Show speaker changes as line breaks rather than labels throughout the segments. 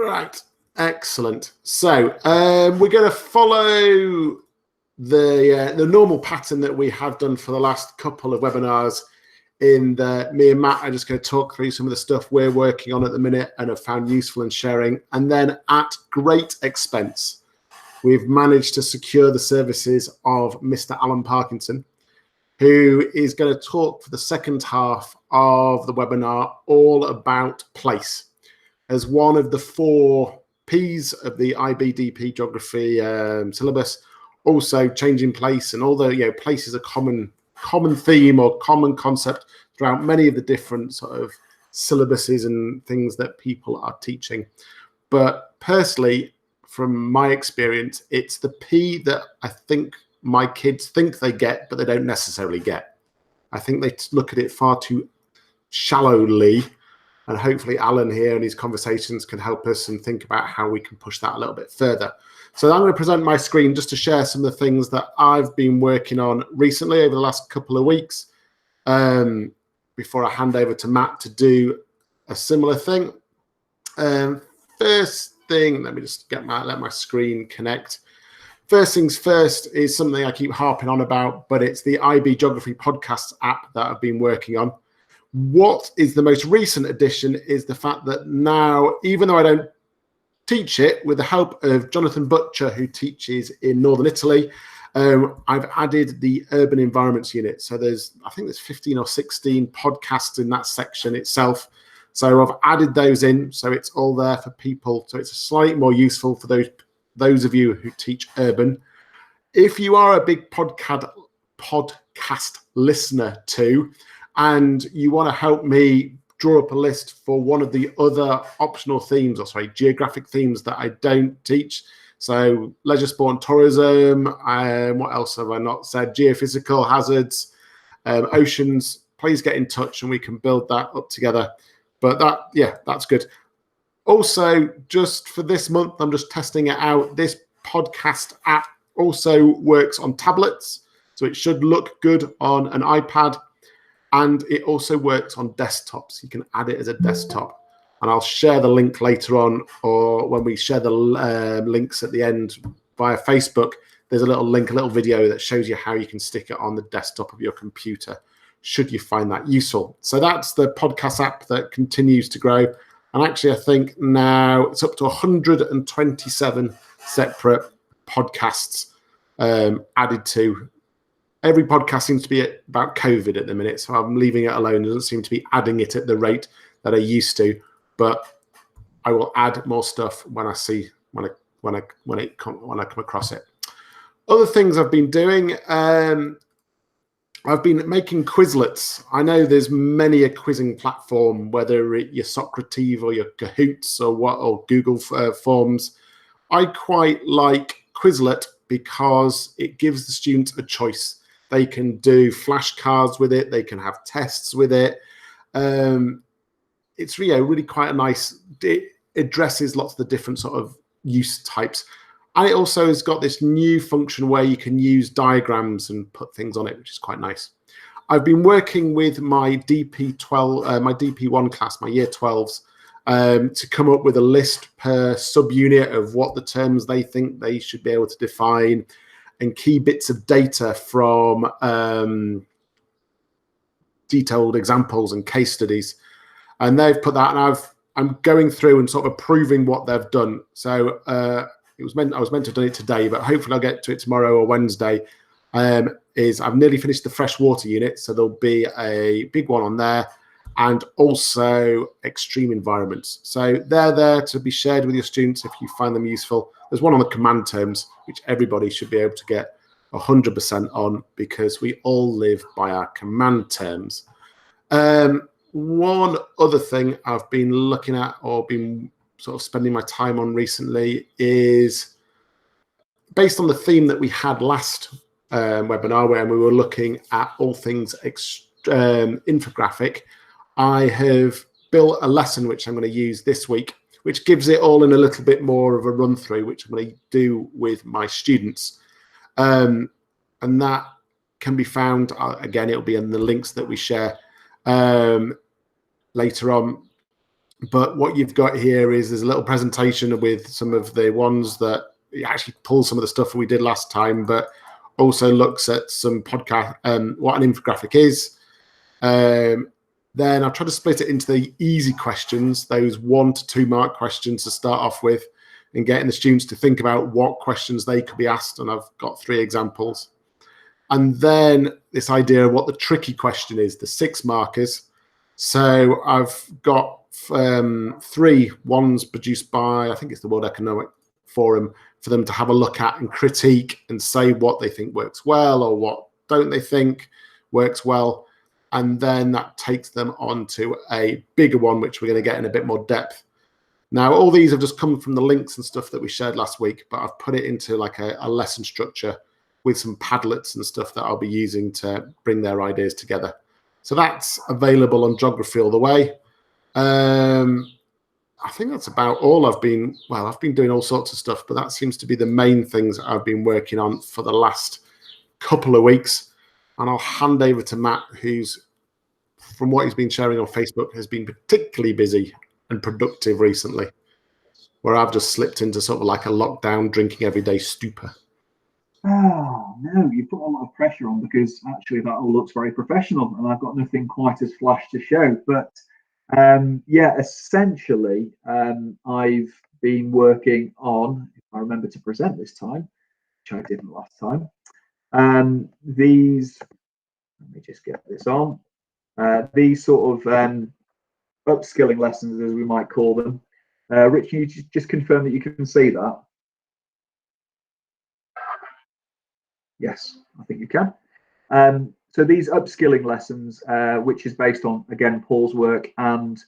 Right, excellent. So we're going to follow the normal pattern that we have done for the last couple of webinars. Me and Matt are just going to talk through some of the stuff we're working on at the minute and have found useful and sharing. And then at great expense, we've managed to secure the services of Mr. Alan Parkinson, who is going to talk for the second half of the webinar all about place as one of the 4 P's of the IBDP geography syllabus. Also changing place, and although place is a common theme or common concept throughout many of the different sort of syllabuses and things that people are teaching, but personally, from my experience, it's the P that I think my kids think they get, but they don't necessarily get. I think they look at it far too shallowly, and hopefully Alan here and his conversations can help us and think about how we can push that a little bit further. So I'm going to present my screen just to share some of the things that I've been working on recently over the last couple of weeks, before I hand over to Matt to do a similar thing. First thing, let me just let my screen connect. First things first is something I keep harping on about, but it's the IB Geography Podcasts app that I've been working on. What is the most recent addition is the fact that now, even though I don't teach it, with the help of Jonathan Butcher, who teaches in Northern Italy, I've added the urban environments unit. So I think there's 15 or 16 podcasts in that section itself. So I've added those in, so it's all there for people. So it's slightly more useful for those of you who teach urban. If you are a big podcast listener too, and you want to help me draw up a list for one of the other optional themes, geographic themes that I don't teach. So leisure, sport and tourism, what else have I not said? Geophysical hazards, oceans, please get in touch and we can build that up together. But that's good. Also, just for this month, I'm just testing it out. This podcast app also works on tablets, so it should look good on an iPad. And it also works on desktops. You can add it as a desktop. And I'll share the link later on, or when we share the links at the end via Facebook, there's a little video that shows you how you can stick it on the desktop of your computer, should you find that useful. So that's the podcast app that continues to grow. And actually, I think now it's up to 127 separate podcasts added to. Every podcast seems to be about COVID at the minute, so I'm leaving it alone. It doesn't seem to be adding it at the rate that I used to, but I will add more stuff when I come across it. Other things I've been doing, I've been making Quizlets. I know there's many a quizzing platform, whether your Socrates or your Kahoots or Google Forms. I quite like Quizlet because it gives the students a choice. They can do flashcards with it. They can have tests with it. It's really quite a nice. It addresses lots of the different sort of use types, and it also has got this new function where you can use diagrams and put things on it, which is quite nice. I've been working with my my DP1 class, my Year 12s, to come up with a list per subunit of what the terms they think they should be able to define, and key bits of data from detailed examples and case studies. And they've put that, and I'm going through and sort of approving what they've done. So I was meant to have done it today, but hopefully I'll get to it tomorrow or Wednesday. I've nearly finished the freshwater unit, so there'll be a big one on there, and also extreme environments. So they're there to be shared with your students if you find them useful. There's one on the command terms, which everybody should be able to get 100% on, because we all live by our command terms. One other thing I've been looking at, or been sort of spending my time on recently, is based on the theme that we had last webinar, where we were looking at all things infographic. I have built a lesson which I'm going to use this week, which gives it all in a little bit more of a run through, which I'm going to do with my students. And that can be found, again, it'll be in the links that we share later on. But what you've got here is there's a little presentation with some of the ones that actually pull some of the stuff we did last time, but also looks at some podcast, what an infographic is. Then I'll try to split it into the easy questions, those 1 to 2 mark questions to start off with, and getting the students to think about what questions they could be asked. And I've got 3 examples. And then this idea of what the tricky question is, the 6 markers. So I've got 3 ones produced by, I think it's the World Economic Forum, for them to have a look at and critique and say what they think works well or what don't they think works well. And then that takes them on to a bigger one, which we're going to get in a bit more depth. Now, all these have just come from the links and stuff that we shared last week, but I've put it into like a lesson structure with some Padlets and stuff that I'll be using to bring their ideas together. So that's available on Geography all the way. I think that's about all I've been doing all sorts of stuff, but that seems to be the main things I've been working on for the last couple of weeks. And I'll hand over to Matt, who's, from what he's been sharing on Facebook, has been particularly busy and productive recently, where I've just slipped into sort of like a lockdown drinking every day stupor.
Oh, no, you put a lot of pressure on, because actually that all looks very professional and I've got nothing quite as flash to show. But yeah, essentially, I've been working on, if I remember to present this time, which I didn't last time, these, let me just get this on, these sort of upskilling lessons, as we might call them. Rich, can you just confirm that you can see that? Yes, I think you can. So these upskilling lessons, which is based on, again, Paul's work, and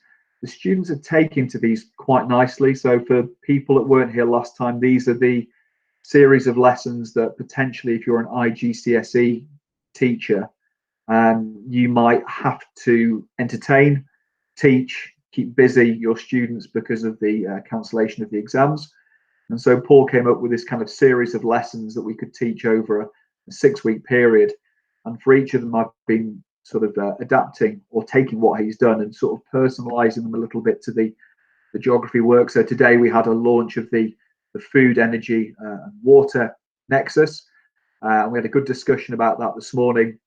the students are taking to these quite nicely. So for people that weren't here last time, these are the series of lessons that potentially, if you're an IGCSE teacher, you might have to entertain, teach, keep busy your students because of the cancellation of the exams. And so Paul came up with this kind of series of lessons that we could teach over a 6-week period. And for each of them, I've been sort of adapting or taking what he's done and sort of personalizing them a little bit to the geography work. So today we had a launch of the food, energy, and water nexus. And we had a good discussion about that this morning,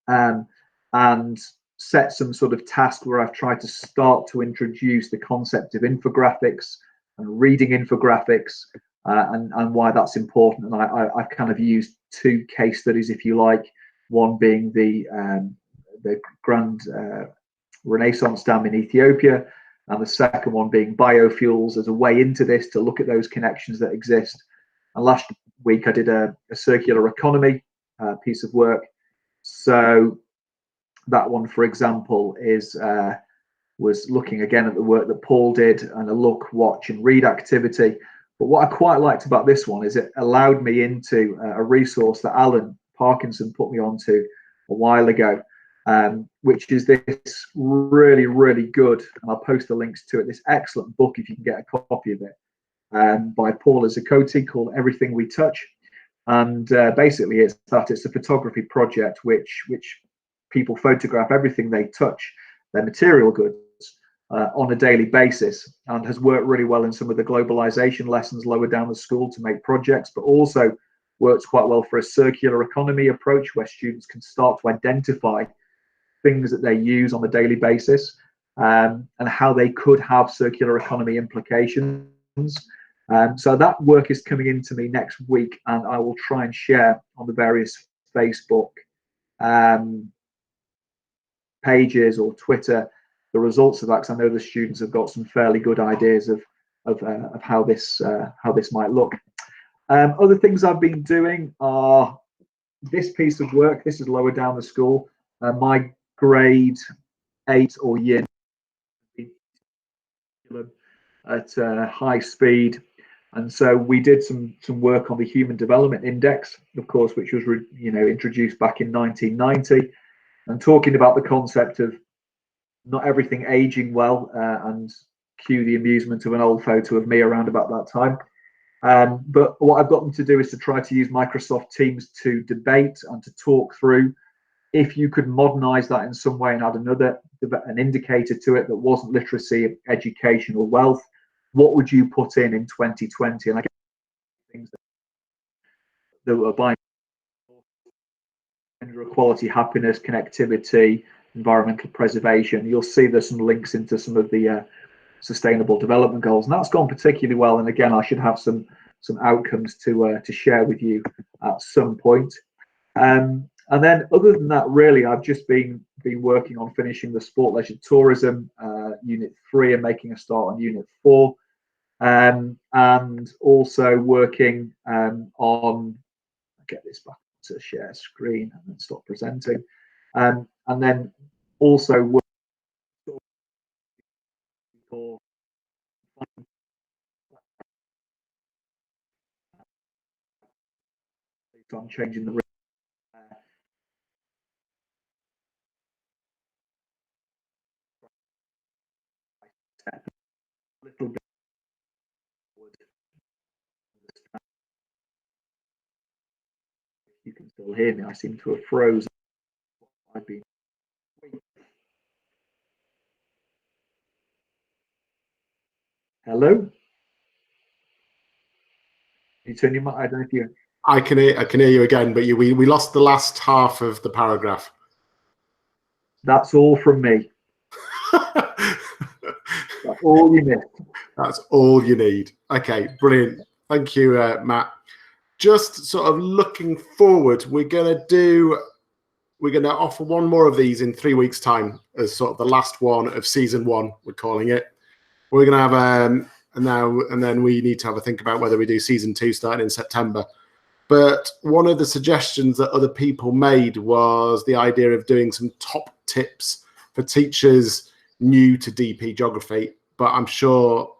and set some sort of task where I've tried to start to introduce the concept of infographics and reading infographics, and why that's important. And I've kind of used 2 case studies, if you like, one being the Grand Renaissance Dam in Ethiopia, and the second one being biofuels as a way into this, to look at those connections that exist. And last week I did a circular economy piece of work. So that one, for example, was looking again at the work that Paul did, and a look, watch, and read activity. But what I quite liked about this one is it allowed me into a resource that Alan Parkinson put me onto a while ago, which is this really, really good, and I'll post the links to it, this excellent book, if you can get a copy of it, by Paul Azzacotti, called Everything We Touch. And basically it's a photography project which people photograph everything they touch, their material goods, on a daily basis, and has worked really well in some of the globalization lessons lower down the school to make projects, but also works quite well for a circular economy approach, where students can start to identify things that they use on a daily basis, and how they could have circular economy implications. So that work is coming into me next week, and I will try and share on the various Facebook pages or Twitter the results of that, because I know the students have got some fairly good ideas of how this might look. Other things I've been doing are this piece of work. This is lower down the school. My grade 8 or year at high speed, and so we did some work on the Human Development Index, of course, which was introduced back in 1990, and talking about the concept of not everything aging well, and cue the amusement of an old photo of me around about that time. But what I've got them to do is to try to use Microsoft Teams to debate and to talk through if you could modernize that in some way and add an indicator to it that wasn't literacy, education, or wealth, what would you put in 2020? And I guess things that were buying gender equality, happiness, connectivity, environmental preservation. You'll see there's some links into some of the sustainable development goals, and that's gone particularly well. And again, I should have some outcomes to share with you at some point. And then, other than that, really, I've just been working on finishing the sport, leisure, tourism unit 3 and making a start on unit 4, and also working on. I'll get this back to share screen and then stop presenting, and then also work for. So I'm changing the. Little bit. You can still hear me. I seem to have frozen. I've been. Hello. You turn your mic. I don't know if you.
I can hear you again, but we lost the last half of the paragraph.
That's all from me. That's all you need.
That's all you need. Okay, brilliant. Thank you, Matt. Just sort of looking forward, we're going to offer one more of these in 3 weeks' time as sort of the last one of season 1. We're calling it. We're going to have and then we need to have a think about whether we do season 2 starting in September. But one of the suggestions that other people made was the idea of doing some top tips for teachers new to DP geography. But I'm sure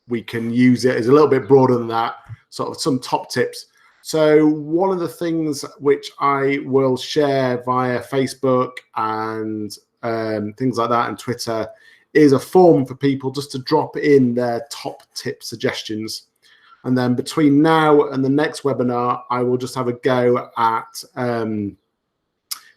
we can use it as a little bit broader than that, sort of some top tips. So one of the things which I will share via Facebook and things like that and Twitter is a form for people just to drop in their top tip suggestions. And then between now and the next webinar, I will just have a go at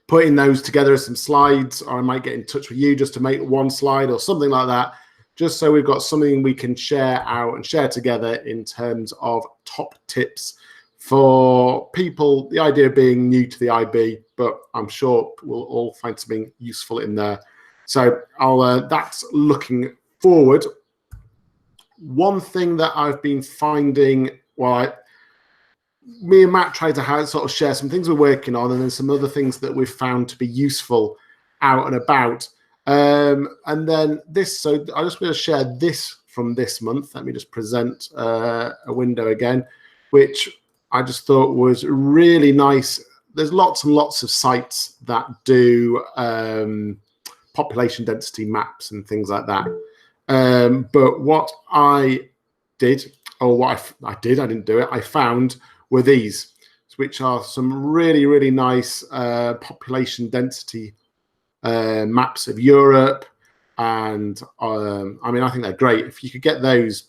putting those together as some slides, or I might get in touch with you just to make one slide or something like that, just so we've got something we can share out and share together in terms of top tips for people. The idea being new to the IB, but I'm sure we'll all find something useful in there. So that's looking forward. One thing that I've been finding, me and Matt tried to sort of share some things we're working on, and then some other things that we've found to be useful out and about. And then this, so I just want to share this from this month. Let me just present a window again, which I just thought was really nice. There's lots and lots of sites that do population density maps and things like that. But what I did, or what I didn't do it, I found were these, which are some really, really nice population density maps of Europe. And I mean, I think they're great. If you could get those,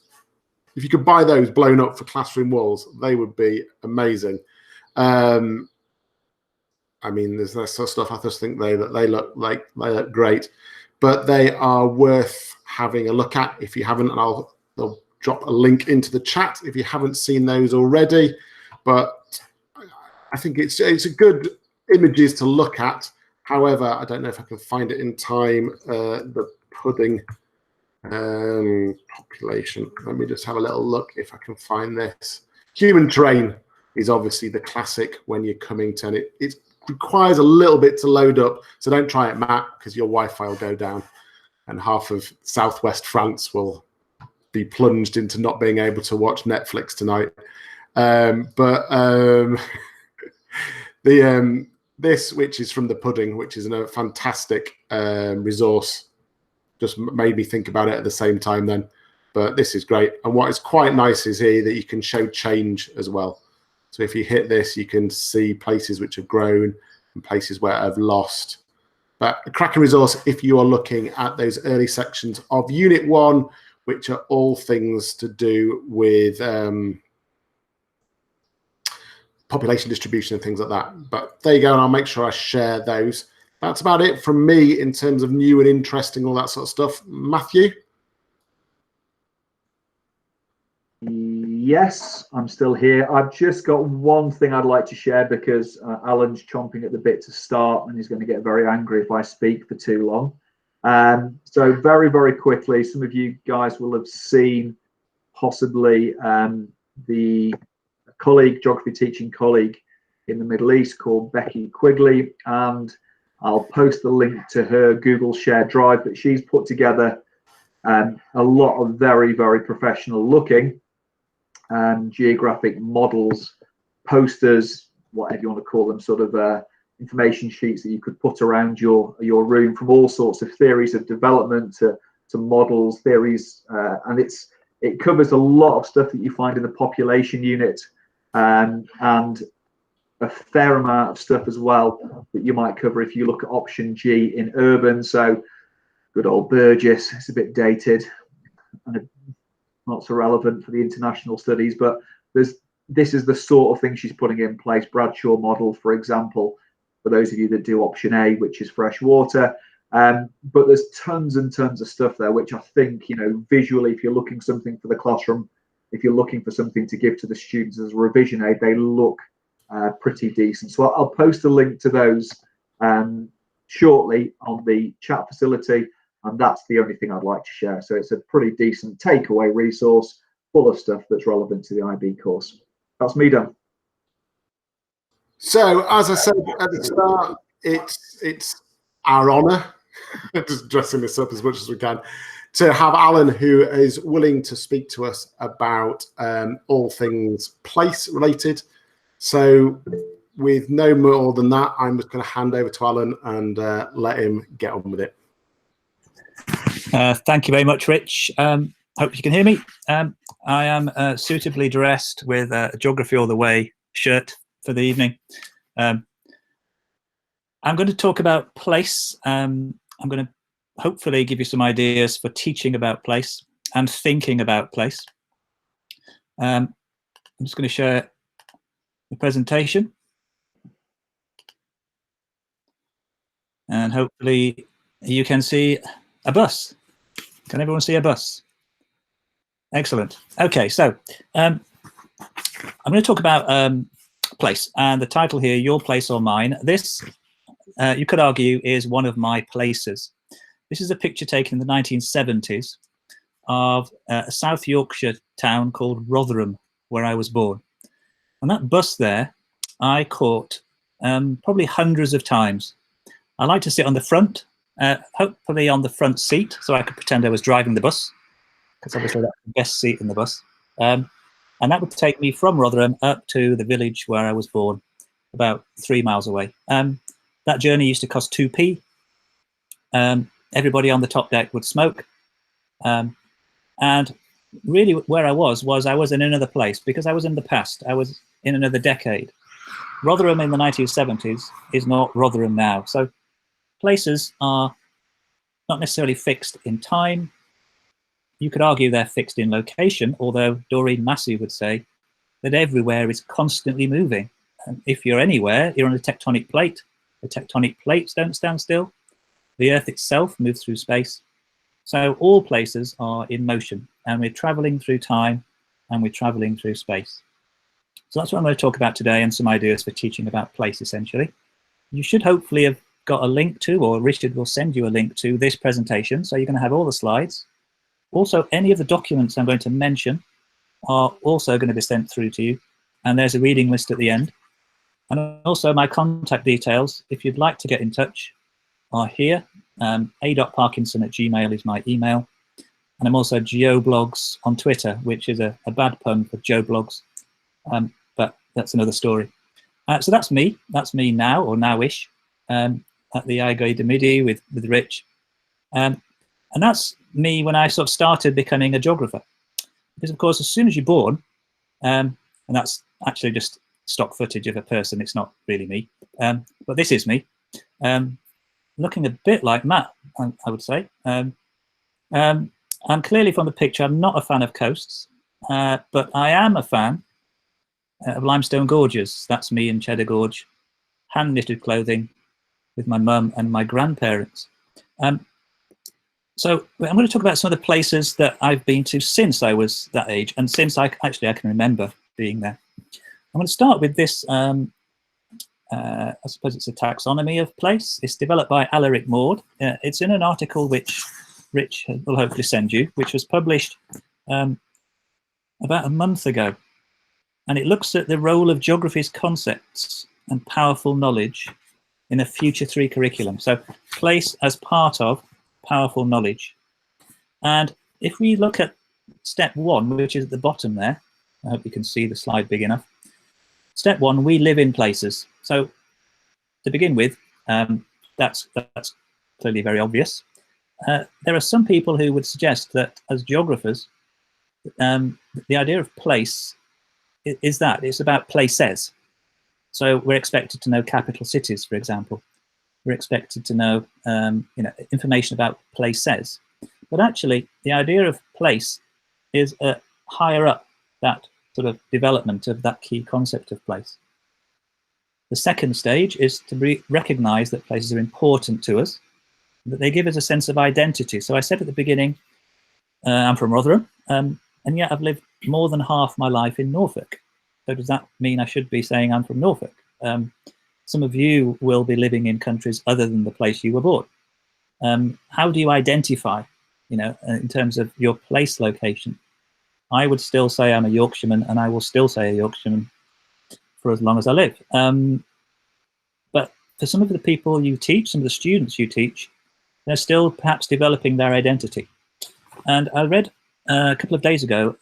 if you could buy those blown up for classroom walls, they would be amazing. I mean, there's that sort of stuff. I just think they look great, but they are worth having a look at if you haven't. And I'll drop a link into the chat if you haven't seen those already. But I think it's a good images to look at. However, I don't know if I can find it in time. The pudding population. Let me just have a little look if I can find this. Human terrain is obviously the classic when you're coming to it. It requires a little bit to load up, so don't try it, Matt, because your Wi-Fi will go down and half of southwest France will be plunged into not being able to watch Netflix tonight. This, which is from the pudding, which is a fantastic resource, just made me think about it at the same time then. But this is great. And what is quite nice is here that you can show change as well. So if you hit this, you can see places which have grown and places where have lost. But a cracking resource if you are looking at those early sections of Unit 1, which are all things to do with population distribution and things like that. But there you go, and I'll make sure I share those. That's about it from me in terms of new and interesting, all that sort of stuff. Matthew?
Yes, I'm still here. I've just got one thing I'd like to share because Alan's chomping at the bit to start and he's going to get very angry if I speak for too long. So very, very quickly, some of you guys will have seen possibly the geography teaching colleague in the Middle East called Becky Quigley, and I'll post the link to her Google Shared Drive that she's put together. A lot of very, very professional looking geographic models, posters, whatever you want to call them, sort of information sheets that you could put around your room, from all sorts of theories of development to models, theories, and it covers a lot of stuff that you find in the population unit, and a fair amount of stuff as well that you might cover if you look at option G in urban. So good old Burgess, it's a bit dated and not so relevant for the international studies, but this is the sort of thing she's putting in place. Bradshaw model, for example, for those of you that do option A, which is fresh water. But there's tons and tons of stuff there, which I think, you know, visually, if you're looking something for the classroom, if you're looking for something to give to the students as a revision aid, they look pretty decent. So I'll post a link to those shortly on the chat facility, and that's the only thing I'd like to share. So it's a pretty decent takeaway resource full of stuff that's relevant to the IB course. That's me done.
So as I said at the start, it's our honour, just dressing this up as much as we can, to have Alan, who is willing to speak to us about all things place related. So with no more than that, I'm just going to hand over to Alan and let him get on with it.
Thank you very much, Rich. Hope you can hear me. I am suitably dressed with a Geography All the Way shirt for the evening. I'm going to talk about place. I'm going to hopefully give you some ideas for teaching about place and thinking about place. I'm just going to share the presentation, and hopefully you can see a bus. Can everyone see a bus? Excellent. Okay, so I'm going to talk about place, and the title here, Your Place or Mine. This, you could argue, is one of my places. This is a picture taken in the 1970s of a South Yorkshire town called Rotherham, where I was born. And that bus there, I caught probably hundreds of times. I like to sit on the front, hopefully on the front seat, so I could pretend I was driving the bus, because obviously that's the best seat in the bus. And that would take me from Rotherham up to the village where I was born, about 3 miles away. That journey used to cost 2p. Everybody on the top deck would smoke. And really where I was I was in another place, because I was in the past. I was in another decade. Rotherham in the 1970s is not Rotherham now. So places are not necessarily fixed in time. You could argue they're fixed in location, although Doreen Massey would say that everywhere is constantly moving. And if you're anywhere, you're on a tectonic plate. The tectonic plates don't stand still. The Earth itself moves through space. So all places are in motion, and we're traveling through time, and we're traveling through space. So that's what I'm going to talk about today, and some ideas for teaching about place, essentially. You should hopefully have got a link to, or Richard will send you a link to, this presentation. So you're going to have all the slides. Also, any of the documents I'm going to mention are also going to be sent through to you. And there's a reading list at the end. And also my contact details, if you'd like to get in touch, are here. a.parkinson@gmail is my email. And I'm also GeoBlogs on Twitter, which is a bad pun for Joe Blogs. But that's another story. So that's me. That's me now, or now-ish, at the Aiguille de Midi with Rich. And that's me when I sort of started becoming a geographer. Because, of course, as soon as you're born, and that's actually just stock footage of a person, it's not really me, but this is me, looking a bit like Matt, I would say. And clearly from the picture, I'm not a fan of coasts, but I am a fan of limestone gorges. That's me in Cheddar Gorge, hand knitted clothing with my mum and my grandparents. So I'm going to talk about some of the places that I've been to since I was that age, and since I can remember being there. I'm going to start with this. I suppose it's a taxonomy of place. It's developed by Alaric Maud. It's in an article which Rich will hopefully send you, which was published about a month ago. And it looks at the role of geography's concepts and powerful knowledge in a future 3 curriculum. So place as part of powerful knowledge. And if we look at step 1, which is at the bottom there, I hope you can see the slide big enough. Step 1, we live in places. So to begin with, that's clearly very obvious. There are some people who would suggest that as geographers, the idea of place is that it's about places. So we're expected to know capital cities, for example. We're expected to know, information about places. But actually, the idea of place is higher up that sort of development of that key concept of place. The second stage is to recognize that places are important to us, that they give us a sense of identity. So I said at the beginning, I'm from Rotherham, and yet I've lived more than half my life in Norfolk. So does that mean I should be saying I'm from Norfolk? Some of you will be living in countries other than the place you were born. How do you identify, in terms of your place location? I would still say I'm a Yorkshireman, and I will still say a Yorkshireman for as long as I live. But for some of the people you teach, some of the students you teach, they're still perhaps developing their identity. And I read a couple of days ago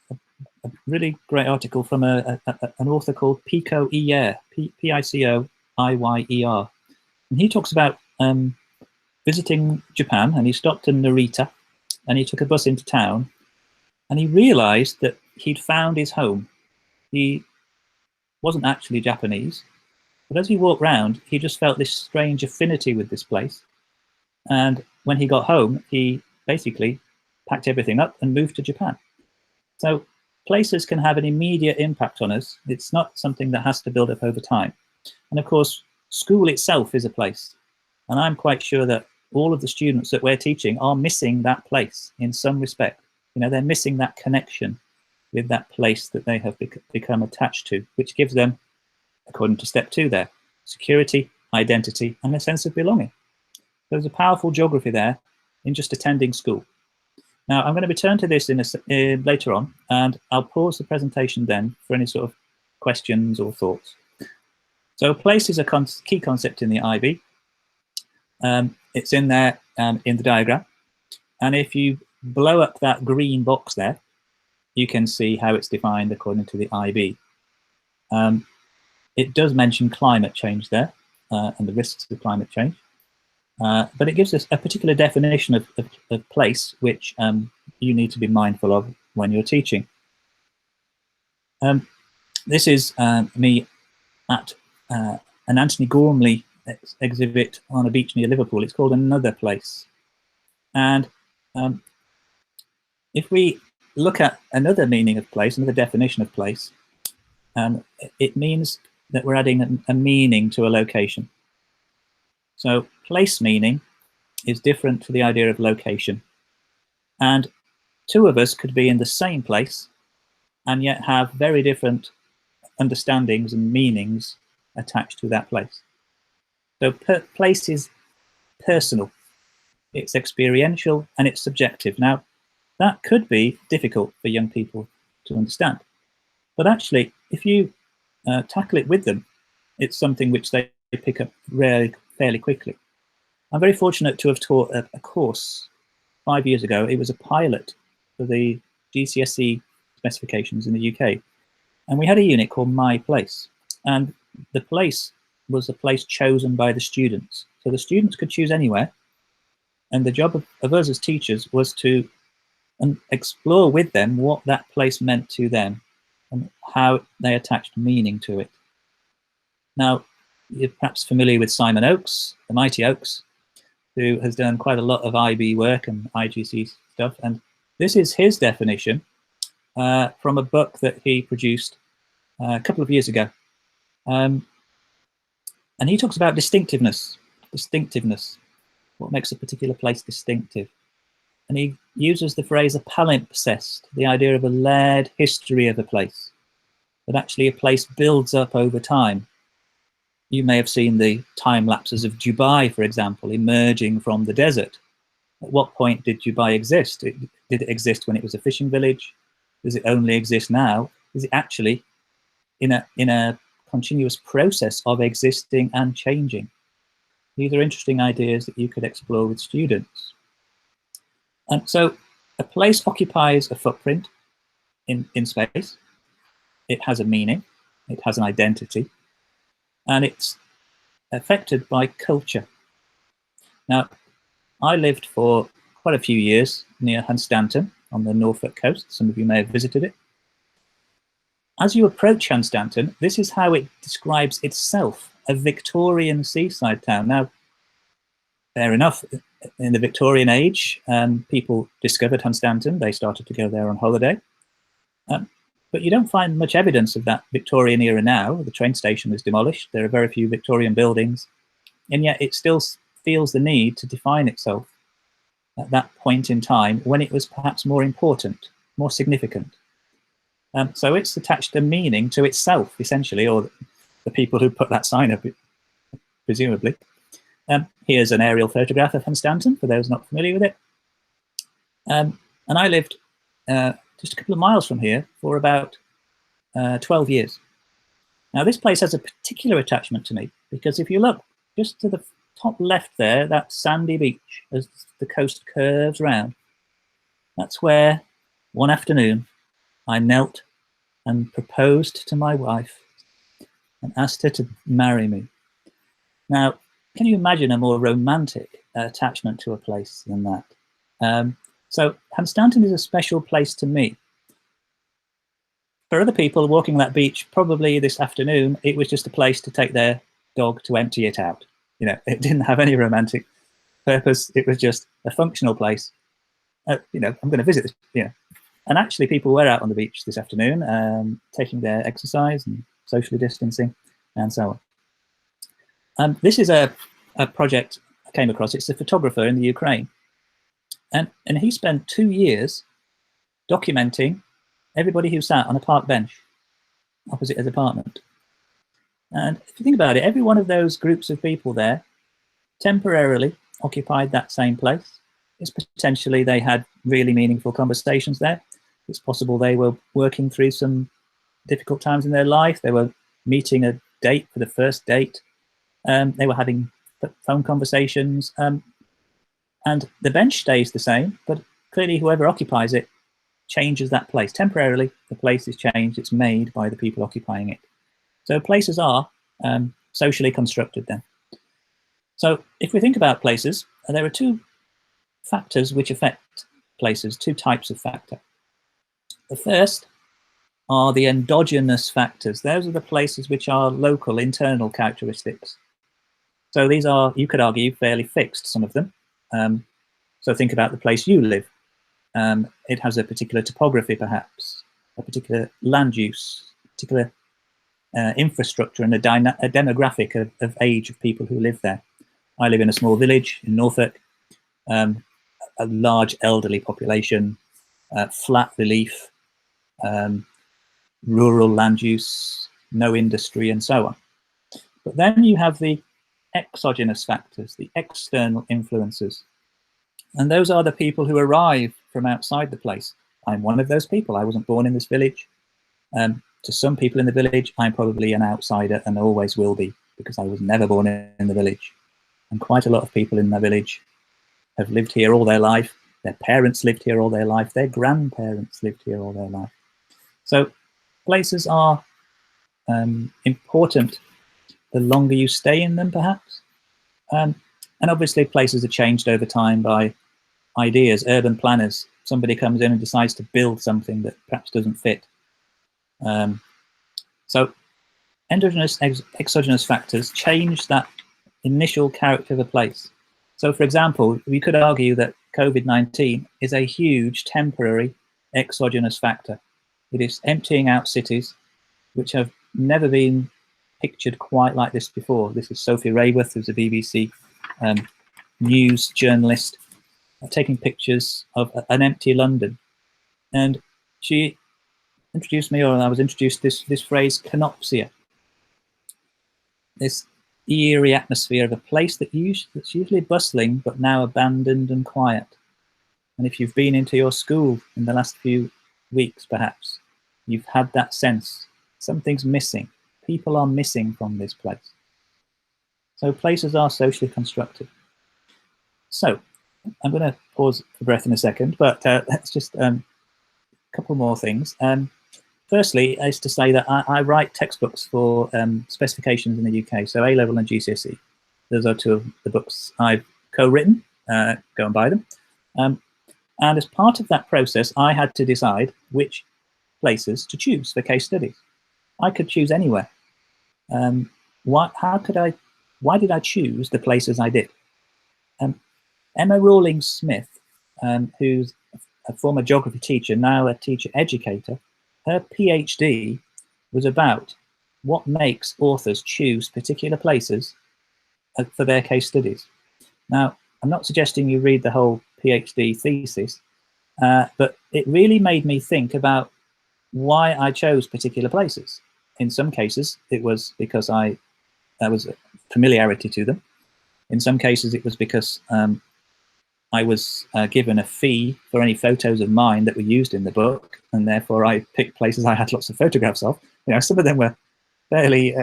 a really great article from an author called Pico Iyer, Picoiyer. And he talks about visiting Japan, and he stopped in Narita, and he took a bus into town, and he realized that he'd found his home. He wasn't actually Japanese, but as he walked around, he just felt this strange affinity with this place. And when he got home, he basically packed everything up and moved to Japan. So places can have an immediate impact on us. It's not something that has to build up over time. And of course, school itself is a place. And I'm quite sure that all of the students that we're teaching are missing that place in some respect. They're missing that connection with that place that they have become attached to, which gives them, according to step 2 there, security, identity, and a sense of belonging. There's a powerful geography there in just attending school. Now, I'm going to return to this later on, and I'll pause the presentation then for any sort of questions or thoughts. So place is a key concept in the IB. It's in there in the diagram. And if you blow up that green box there, you can see how it's defined according to the IB. It does mention climate change there and the risks of climate change. But it gives us a particular definition of place, which you need to be mindful of when you're teaching. This is me at an Anthony Gormley exhibit on a beach near Liverpool. It's called Another Place. And if we look at another meaning of place, another definition of place, it means that we're adding a meaning to a location. So place meaning is different to the idea of location. And 2 of us could be in the same place and yet have very different understandings and meanings attached to that place. So place is personal, it's experiential, and it's subjective. Now, that could be difficult for young people to understand. But actually, if you tackle it with them, it's something which they pick up fairly quickly. I'm very fortunate to have taught a course 5 years ago. It was a pilot for the GCSE specifications in the UK. And we had a unit called My Place. And the place was a place chosen by the students. So the students could choose anywhere. And the job of us as teachers was to explore with them what that place meant to them and how they attached meaning to it. Now, you're perhaps familiar with Simon Oakes, the Mighty Oakes, who has done quite a lot of IB work and IGC stuff. And this is his definition from a book that he produced a couple of years ago. And he talks about distinctiveness, what makes a particular place distinctive. And he uses the phrase a palimpsest, the idea of a layered history of a place, that actually a place builds up over time. You may have seen the time lapses of Dubai, for example, emerging from the desert. At what point did Dubai exist? Did it exist when it was a fishing village? Does it only exist now? Is it actually in a continuous process of existing and changing? These are interesting ideas that you could explore with students. And so a place occupies a footprint in space. It has a meaning, it has an identity, and it's affected by culture. Now, I lived for quite a few years near Hunstanton on the Norfolk coast. Some of you may have visited it. As you approach Hunstanton, this is how it describes itself, a Victorian seaside town. Now, fair enough, in the Victorian age, people discovered Hunstanton. They started to go there on holiday. But you don't find much evidence of that Victorian era now. The train station was demolished. There are very few Victorian buildings. And yet it still feels the need to define itself at that point in time when it was perhaps more important, more significant. So it's attached a meaning to itself, essentially, or the people who put that sign up, presumably. Here's an aerial photograph of Hunstanton, for those not familiar with it. And I lived just a couple of miles from here for about 12 years. Now, this place has a particular attachment to me, because if you look just to the top left there, that sandy beach, as the coast curves round, that's where one afternoon I knelt and proposed to my wife and asked her to marry me. Now, can you imagine a more romantic attachment to a place than that? So Hunstanton is a special place to me. For other people walking that beach, probably this afternoon, it was just a place to take their dog to empty it out. You know, it didn't have any romantic purpose. It was just a functional place. You know, I'm going to visit this. Yeah, and actually, people were out on the beach this afternoon, taking their exercise and socially distancing, and so on. This is a project I came across. It's a photographer in the Ukraine, and he spent 2 years documenting everybody who sat on a park bench opposite his apartment. And if you think about it, every one of those groups of people there temporarily occupied that same place. It's potentially they had really meaningful conversations there. It's possible they were working through some difficult times in their life. They were meeting a date for the first date. They were having phone conversations. And the bench stays the same, but clearly whoever occupies it changes that place. Temporarily, the place is changed. It's made by the people occupying it. So places are socially constructed then. So if we think about places, there are two factors which affect places, two types of factor. The first are the endogenous factors. Those are the places which are local, internal characteristics. So these are, you could argue, fairly fixed, some of them. So think about the place you live. It has a particular topography, perhaps, a particular land use, particular infrastructure, and a demographic of age of people who live there. I live in a small village in Norfolk, a large elderly population, flat relief, rural land use, no industry, and so on. But then you have the exogenous factors, the external influences. And those are the people who arrive from outside the place. I'm one of those people. I wasn't born in this village. To some people in the village, I'm probably an outsider and always will be, because I was never born in the village. And quite a lot of people in the village have lived here all their life. Their parents lived here all their life. Their grandparents lived here all their life. So places are important the longer you stay in them, perhaps. And obviously places are changed over time by ideas, urban planners. Somebody comes in and decides to build something that perhaps doesn't fit. So endogenous, exogenous factors change that initial character of a place. So for example, we could argue that COVID-19 is a huge temporary exogenous factor. It is emptying out cities. which have never been pictured quite like this before. This is Sophie Rayworth, who's a BBC news journalist, taking pictures of an empty London. And she introduced me, or I was introduced to this phrase, canopsia. This eerie atmosphere of a place that's usually bustling, but now abandoned and quiet. And if you've been into your school in the last few weeks, perhaps, you've had that sense. Something's missing. People are missing from this place. So places are socially constructed. So I'm going to pause for breath in a second, but let's just a couple more things. Firstly, is to say that I write textbooks for specifications in the UK, so A-level and GCSE. Those are two of the books I've co-written. Go and buy them. And as part of that process, I had to decide which places to choose for case studies. I could choose anywhere. Why did I choose the places I did? Emma Rawlings-Smith, who's a former geography teacher, now a teacher educator, her PhD was about what makes authors choose particular places for their case studies. Now, I'm not suggesting you read the whole PhD thesis, but it really made me think about why I chose particular places. In some cases, it was because there was a familiarity to them. In some cases, it was because I was given a fee for any photos of mine that were used in the book, and therefore I picked places I had lots of photographs of. Some of them were fairly,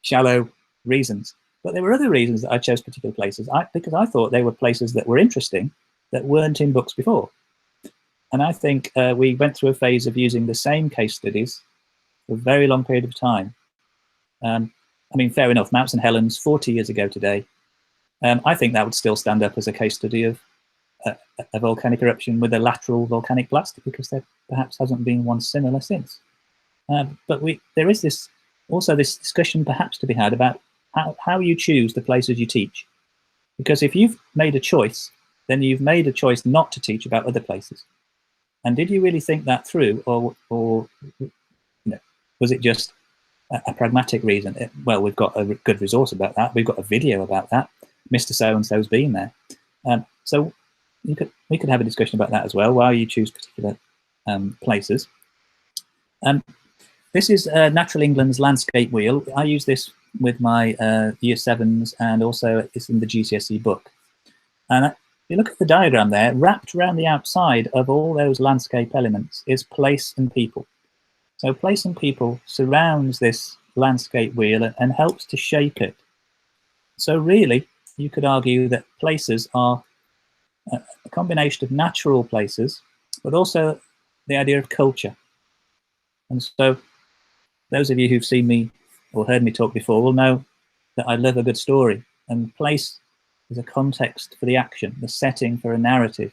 shallow reasons, but there were other reasons that I chose particular places because I thought they were places that were interesting that weren't in books before. And I think we went through a phase of using the same case studies for a very long period of time. Fair enough, Mount St. Helens 40 years ago today. I think that would still stand up as a case study of a volcanic eruption with a lateral volcanic blast, because there perhaps hasn't been one similar since. But there is this discussion perhaps to be had about how you choose the places you teach. Because if you've made a choice, then you've made a choice not to teach about other places. And did you really think that through, or was it just a pragmatic reason? We've got a good resource about that. We've got a video about that. Mr. So-and-so's been there. So we could have a discussion about that as well, why you choose particular places. This is Natural England's landscape wheel. I use this with my Year 7s, and also it's in the GCSE book. And if you look at the diagram there, wrapped around the outside of all those landscape elements is place and people. So place and people surrounds this landscape wheel and helps to shape it. So really, you could argue that places are a combination of natural places, but also the idea of culture. And so those of you who've seen me or heard me talk before will know that I love a good story, and place is a context for the action, the setting for a narrative.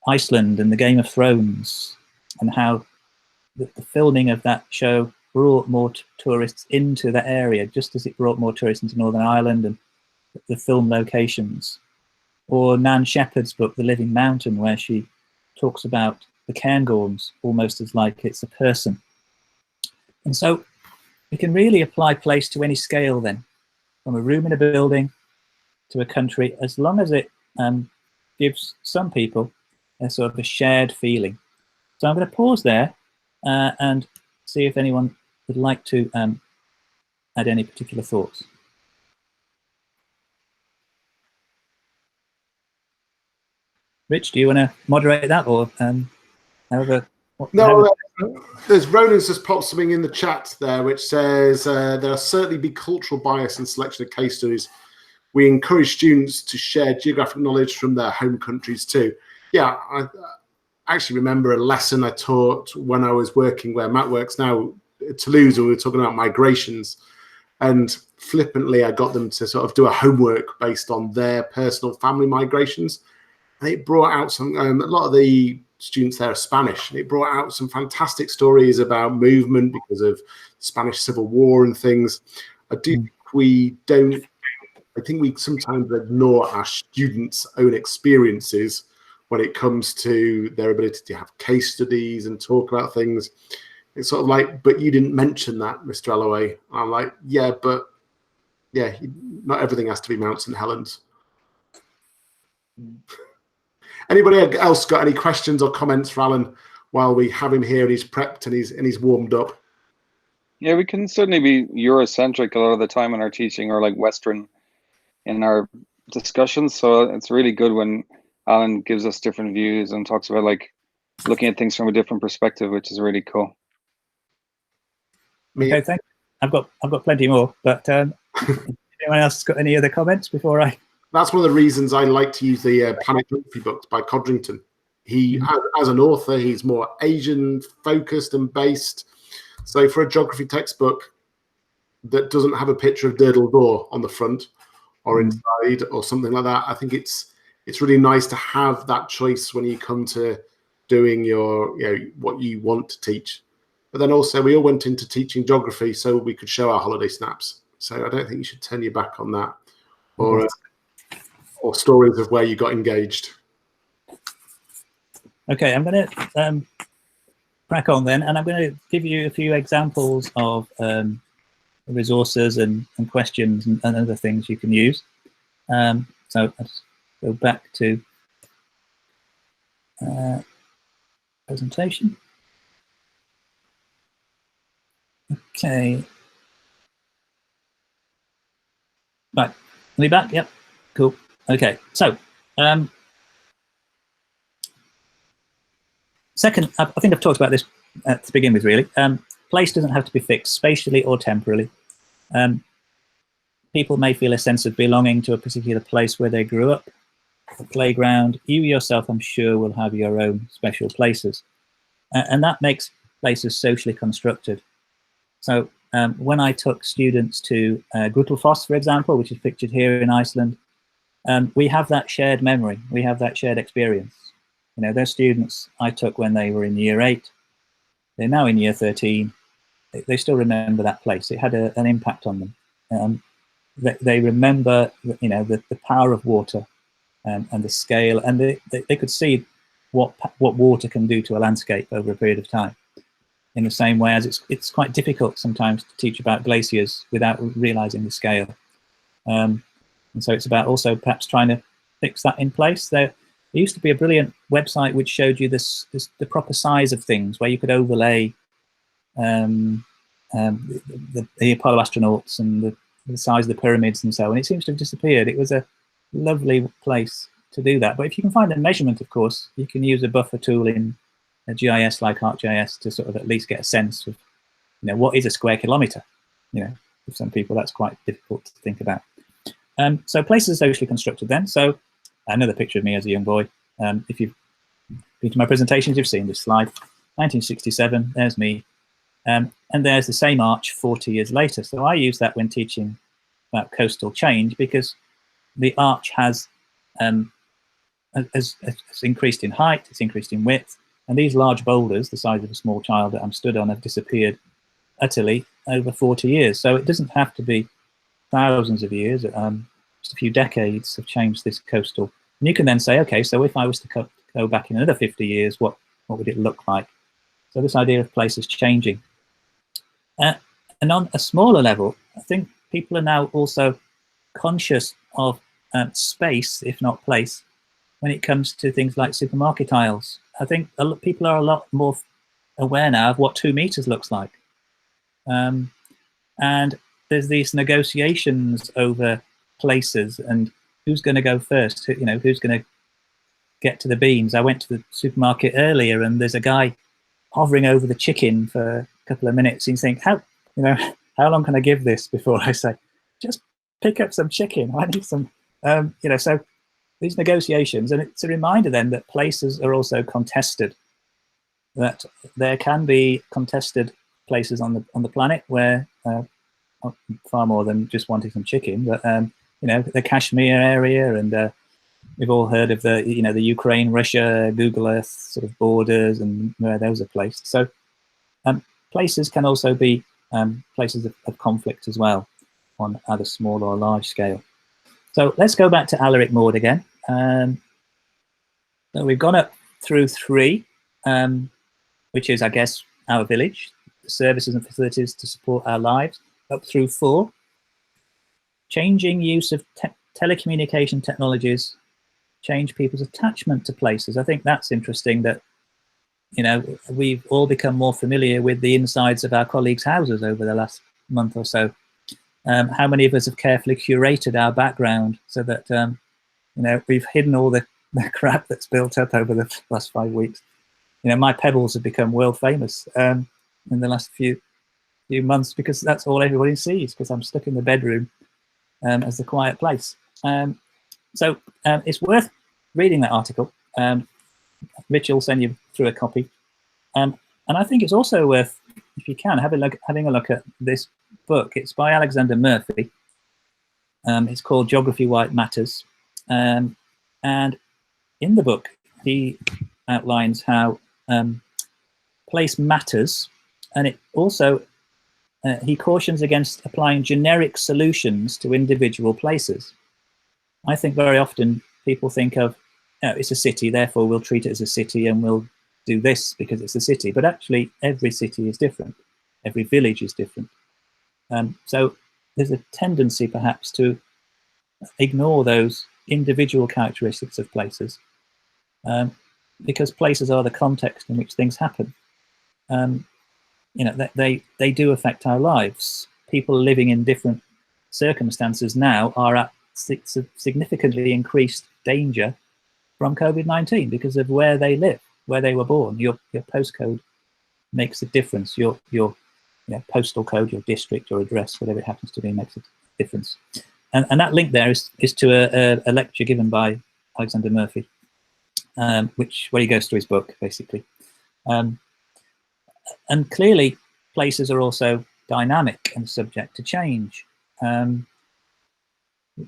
Iceland and the Game of Thrones, and how the filming of that show brought more tourists into the area, just as it brought more tourists into Northern Ireland and the film locations. Or Nan Shepherd's book, The Living Mountain, where she talks about the cairngorms almost as like it's a person. And so we can really apply place to any scale then, from a room in a building to a country, as long as it gives some people a sort of a shared feeling. So I'm going to pause there and see if anyone would like to add any particular thoughts. Rich, do you want to moderate that, or
there's Ronan's just popped something in the chat there, which says there'll certainly be cultural bias in selection of case studies. We encourage students to share geographic knowledge from their home countries too. Yeah, I actually remember a lesson I taught when I was working where Matt works now, Toulouse, and we were talking about migrations, and flippantly I got them to sort of do a homework based on their personal family migrations, and it brought out some a lot of the students there are Spanish, and it brought out some fantastic stories about movement because of Spanish Civil War and things. I think we sometimes ignore our students' own experiences when it comes to their ability to have case studies and talk about things. It's sort of like, but you didn't mention that, Mr. Alloway. I'm like, yeah, but yeah, not everything has to be Mount St. Helens. Anybody else got any questions or comments for Alan while we have him here and he's prepped and he's warmed up?
Yeah, we can certainly be Eurocentric a lot of the time in our teaching, or like Western in our discussions. So it's really good when Alan gives us different views and talks about like looking at things from a different perspective, which is really cool.
Okay, thanks. I've got plenty more, but anyone else got any other comments before I?
That's one of the reasons I like to use the Planet Geography books by Codrington. He, as an author, he's more Asian focused and based. So for a geography textbook that doesn't have a picture of Durdle Door on the front or inside or something like that, I think it's really nice to have that choice when you come to doing your, what you want to teach. But then also we all went into teaching geography so we could show our holiday snaps. So I don't think you should turn your back on that, or stories of where you got engaged.
Okay, I'm going to crack on then, and I'm going to give you a few examples of resources and questions and other things you can use. So let's go back to presentation. Okay. Right, are we back? Yep, cool. Okay, so second, I think I've talked about this to begin with, really. Place doesn't have to be fixed spatially or temporally. People may feel a sense of belonging to a particular place where they grew up, a playground. You yourself, I'm sure, will have your own special places. And that makes places socially constructed. So when I took students to Grutelfoss, for example, which is pictured here in Iceland, we have that shared memory. We have that shared experience. You know, they're students I took when they were in year 8. They're now in year 13. They still remember that place. It had an impact on them. They remember, the power of water and the scale, and they could see what water can do to a landscape over a period of time. In the same way as it's quite difficult sometimes to teach about glaciers without realizing the scale. And so it's about also perhaps trying to fix that in place. There used to be a brilliant website which showed you the proper size of things, where you could overlay the Apollo astronauts and the size of the pyramids and so on. It seems to have disappeared. It was a lovely place to do that. But if you can find a measurement, of course, you can use a buffer tool in a GIS like ArcGIS to sort of at least get a sense of, what is a square kilometer? For some people that's quite difficult to think about. So places are socially constructed then. So another picture of me as a young boy. If you've been to my presentations, you've seen this slide. 1967, there's me. And there's the same arch 40 years later. So I use that when teaching about coastal change, because the arch has increased in height, it's increased in width, and these large boulders, the size of a small child that I'm stood on, have disappeared utterly over 40 years. So it doesn't have to be thousands of years. Just a few decades have changed this coastal. And you can then say, okay, so if I was to go back in another 50 years, what would it look like? So this idea of places changing. And on a smaller level, I think people are now also conscious of space, if not place, when it comes to things like supermarket aisles. I think people are a lot more aware now of what 2 meters looks like. And there's these negotiations over places and who's going to go first, who's going to get to the beans. I went to the supermarket earlier and there's a guy hovering over the chicken for a couple of minutes and you think, how long can I give this before I say, just pick up some chicken, I need some, so these negotiations, and it's a reminder then that places are also contested, that there can be contested places on the planet where far more than just wanting some chicken, but the Kashmir area, and we've all heard of the the Ukraine-Russia Google Earth sort of borders and where those are placed. So places can also be places of conflict as well, on either small or large scale. So let's go back to Alaric Mord again. So we've gone up through 3, which is, I guess, our village, services and facilities to support our lives, up through 4. Changing use of telecommunication technologies change people's attachment to places. I think that's interesting that, you know, we've all become more familiar with the insides of our colleagues' houses over the last month or so. How many of us have carefully curated our background so that, you know, we've hidden all the crap that's built up over the last 5 weeks. You know, my pebbles have become world famous in the last few months because that's all everybody sees, because I'm stuck in the bedroom as the quiet place. So it's worth reading that article. Rich will send you through a copy. And I think it's also worth, if you can, having a look at this book. It's by Alexander Murphy. It's called Geography Why It Matters. And in the book, he outlines how place matters. And it also, he cautions against applying generic solutions to individual places. I think very often people think of, oh, it's a city, therefore we'll treat it as a city and we'll do this because it's a city. But actually, every city is different. Every village is different. So there's a tendency perhaps to ignore those individual characteristics of places because places are the context in which things happen. You know, they do affect our lives. People living in different circumstances now are at significantly increased danger from COVID-19 because of where they live, where they were born. Your postcode makes a difference. Your postal code, your district, your address, whatever it happens to be, makes a difference. And that link there is to a lecture given by Alexander Murphy, where he goes through his book, basically. And clearly, places are also dynamic and subject to change.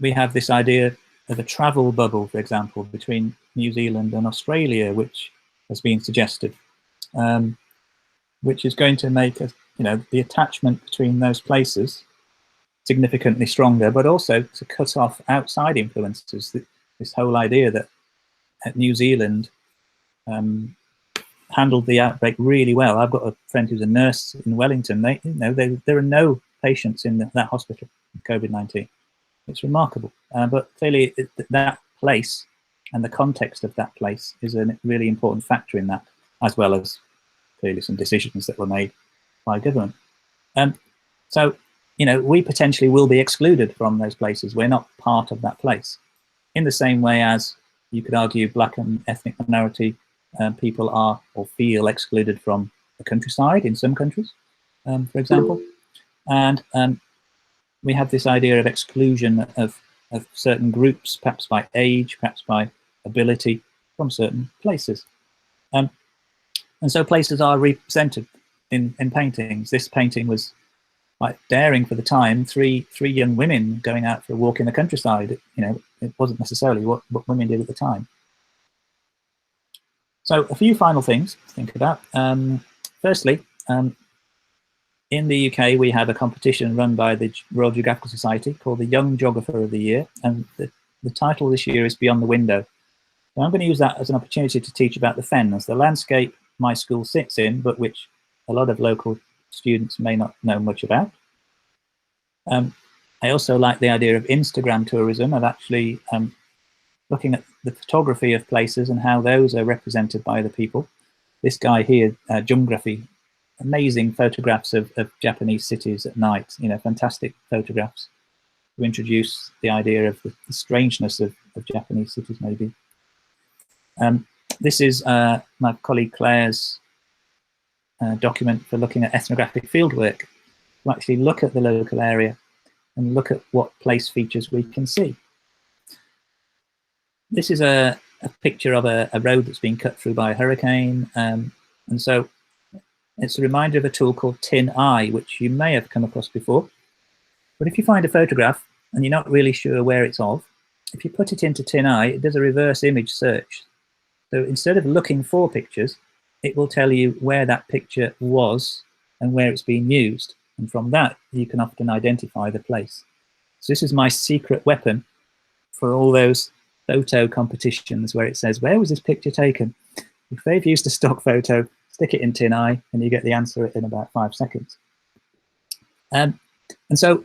We have this idea of a travel bubble, for example, between New Zealand and Australia, which has been suggested, which is going to make the attachment between those places significantly stronger, but also to cut off outside influences. This whole idea that New Zealand handled the outbreak really well. I've got a friend who's a nurse in Wellington. There are no patients in that hospital with COVID-19. It's remarkable, but clearly that place and the context of that place is a really important factor in that, as well as clearly some decisions that were made by government. So, we potentially will be excluded from those places. We're not part of that place. In the same way as you could argue black and ethnic minority people are or feel excluded from the countryside in some countries, for example. And we have this idea of exclusion of certain groups, perhaps by age, perhaps by ability, from certain places. And so places are represented in paintings. This painting was quite daring for the time. Three young women going out for a walk in the countryside. It wasn't necessarily what women did at the time. So a few final things to think about. Firstly, in the UK, we have a competition run by the Royal Geographical Society called the Young Geographer of the Year, and the title this year is Beyond the Window. So I'm going to use that as an opportunity to teach about the Fens, the landscape my school sits in, but which a lot of local students may not know much about. I also like the idea of Instagram tourism, of actually looking at the photography of places and how those are represented by the people. This guy here, Junggraphy, amazing photographs of Japanese cities at night, fantastic photographs to introduce the idea of the strangeness of Japanese cities, maybe. This is my colleague Claire's document for looking at ethnographic fieldwork, to actually look at the local area and look at what place features we can see. This is a picture of a road that's been cut through by a hurricane, and so it's a reminder of a tool called Tin Eye, which you may have come across before. But if you find a photograph and you're not really sure where it's of, if you put it into Tin Eye, it does a reverse image search. So instead of looking for pictures, it will tell you where that picture was and where it's being used. And from that, you can often identify the place. So this is my secret weapon for all those photo competitions where it says, where was this picture taken? If they've used a stock photo, stick it in tin eye, and you get the answer in about 5 seconds. And so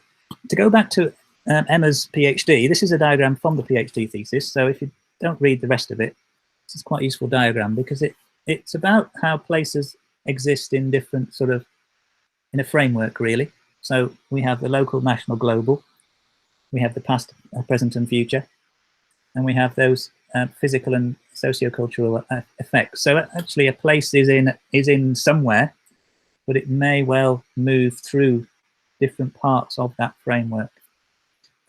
to go back to Emma's PhD, this is a diagram from the PhD thesis. So if you don't read the rest of it, this is quite a useful diagram, because it's about how places exist in different sort of, in a framework, really. So we have the local, national, global. We have the past, present, and future. And we have those physical and sociocultural effects. So actually a place is in somewhere, but it may well move through different parts of that framework.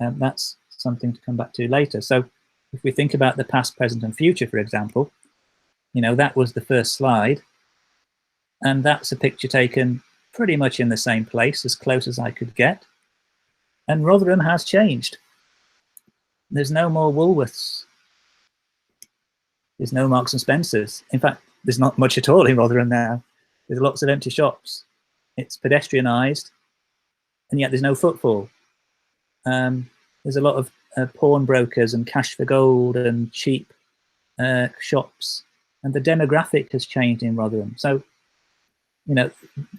And that's something to come back to later. So if we think about the past, present, and future, for example, you know, that was the first slide. And that's a picture taken pretty much in the same place, as close as I could get. And Rotherham has changed. There's no more Woolworths. There's no Marks and Spencers. In fact, there's not much at all in Rotherham now. There's lots of empty shops. It's pedestrianised, and yet there's no footfall. There's a lot of pawnbrokers and cash for gold and cheap shops, and the demographic has changed in Rotherham. So, you know,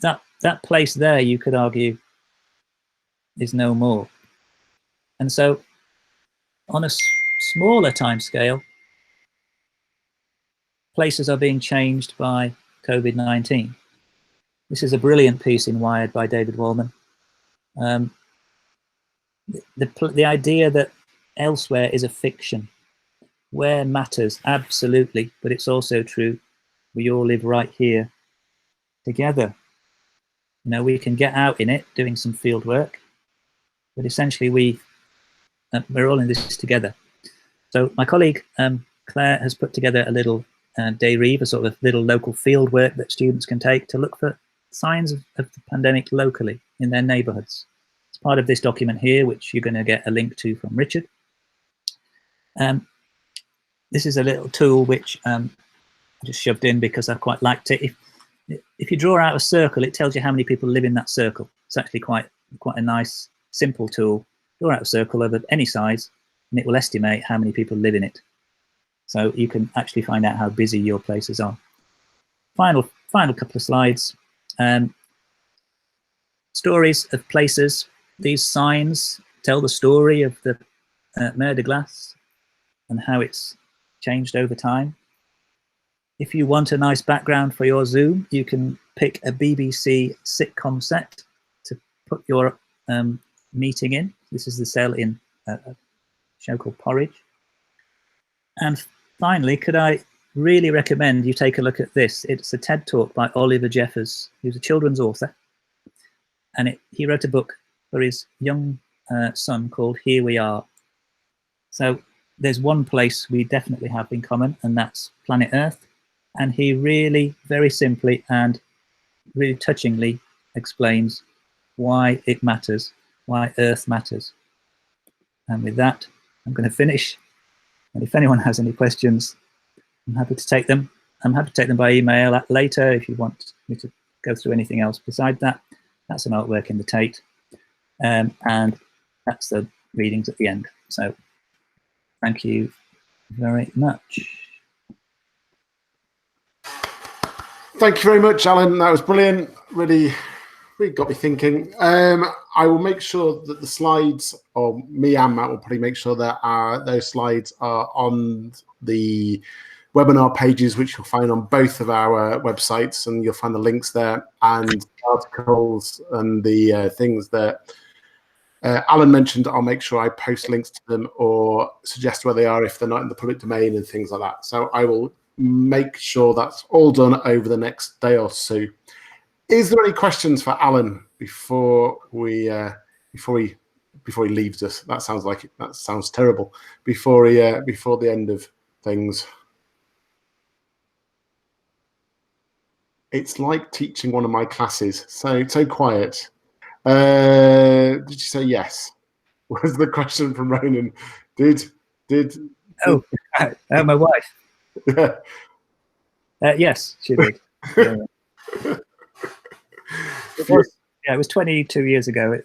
that place there, you could argue, is no more. And so, on a smaller time scale, places are being changed by COVID-19. This is a brilliant piece in Wired by David Wallman. The idea that elsewhere is a fiction. Where matters, absolutely, but it's also true. We all live right here together. You know, we can get out in it doing some field work, but essentially we're all in this together. So my colleague Claire has put together a little day read, a sort of little local field work that students can take to look for signs of the pandemic locally in their neighbourhoods. It's part of this document here, which you're going to get a link to from Richard. This is a little tool which I just shoved in because I quite liked it. If you draw out a circle, it tells you how many people live in that circle. It's actually quite a nice, simple tool. Draw out a circle of any size, and it will estimate how many people live in it. So you can actually find out how busy your places are. Final couple of slides. Stories of places. These signs tell the story of the Mer de Glace and how it's changed over time. If you want a nice background for your Zoom, you can pick a BBC sitcom set to put your meeting in. This is the cell in a show called Porridge. And finally, could I really recommend you take a look at this? It's a TED talk by Oliver Jeffers, who's a children's author. And he wrote a book for his young son called Here We Are. So there's one place we definitely have in common, and that's planet Earth. And he really, very simply and really touchingly explains why it matters, why Earth matters. And with that, I'm going to finish. And if anyone has any questions, I'm happy to take them. I'm happy to take them by email later if you want me to go through anything else besides that. That's an artwork in the Tate. And that's the readings at the end. So thank you very much.
Thank you very much, Alan. That was brilliant. Really got me thinking. I will make sure that the slides, or me and Matt will probably make sure that those slides are on the webinar pages, which you'll find on both of our websites, and you'll find the links there and articles and the things that Alan mentioned. I'll make sure I post links to them or suggest where they are if they're not in the public domain and things like that. So I will make sure that's all done over the next day or so. Is there any questions for Alan before he leaves us? That sounds terrible. Before the end of things. It's like teaching one of my classes. So quiet. Did you say yes? Was the question from Ronan?
Oh, my wife. Yes, she did. It was 22 years ago.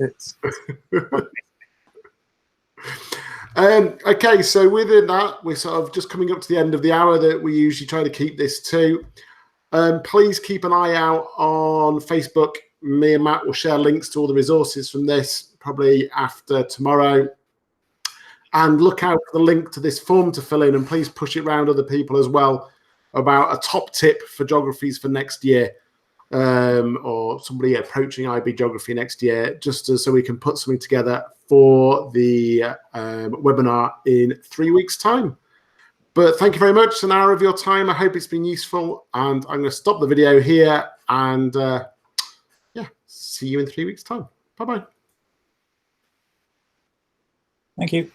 Okay, so within that, we're sort of just coming up to the end of the hour that we usually try to keep this to. Please keep an eye out on Facebook. Me and Matt will share links to all the resources from this probably after tomorrow. And look out for the link to this form to fill in, and please push it around other people as well about a top tip for geographies for next year, or somebody approaching IB geography next year, just so we can put something together for the webinar in 3 weeks' time. But thank you very much. An hour of your time. I hope it's been useful, and I'm going to stop the video here, and yeah, see you in 3 weeks' time. Bye-bye.
Thank you.